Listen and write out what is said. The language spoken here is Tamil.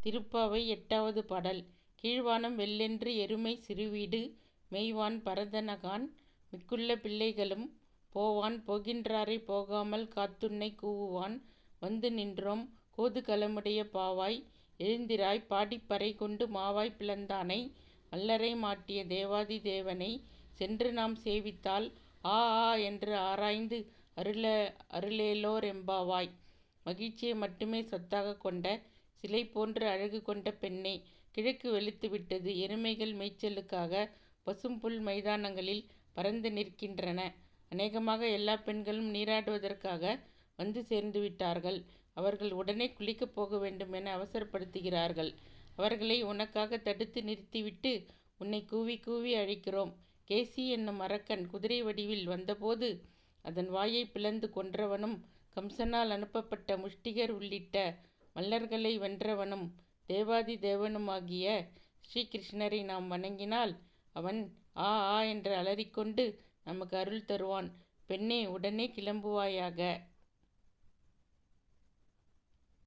திருப்பாவை எட்டாவது பாடல். கீழ்வானம் வெள்ளென்று எருமை சிறுவீடு மெய்வான் பரதனகான் மிக்குள்ள பிள்ளைகளும் போவான் போகின்றாரை போகாமல் காத்துன்னை கூவுவான் வந்து நின்றோம் கோது களமுடைய பாவாய் எழுந்திராய் பாடிப்பறை கொண்டு மாவாய் பிளந்தானை மல்லரை மாட்டிய தேவாதி தேவனை சென்று நாம் சேவித்தால் ஆ ஆ என்று ஆராய்ந்து அருளேலோர் எம்பாவாய். மகிழ்ச்சியை மட்டுமே சொத்தாக கொண்ட சிலை போன்று அழகு கொண்ட பெண்ணே, கிழக்கு வெளுத்து விட்டது. எருமைகள் மேய்ச்சலுக்காக பசும்புல் மைதானங்களில் பறந்து நிற்கின்றன. அநேகமாக எல்லா பெண்களும் நீராடுவதற்காக வந்து சேர்ந்து விட்டார்கள். அவர்கள் உடனே குளிக்கப் போக வேண்டும் என அவசரப்படுத்துகிறார்கள். அவர்களை உனக்காக தடுத்து நிறுத்திவிட்டு உன்னை கூவி கூவி அழைக்கிறோம். கேசி என்னும் அரக்கன் குதிரை வடிவில் வந்தபோது அதன் வாயை பிளந்து கொன்றவனும், கம்சனால் அனுப்பப்பட்ட முஷ்டிகர் உள்ளிட்ட மல்லர்களை வென்றவனும் தேவாதி தேவனுமாகிய ஸ்ரீகிருஷ்ணரை நாம் வணங்கினால் அவன் ஆ ஆ என்று அலறிக்கொண்டு நமக்கு அருள் தருவான். பெண்ணே, உடனே கிளம்புவாயாக.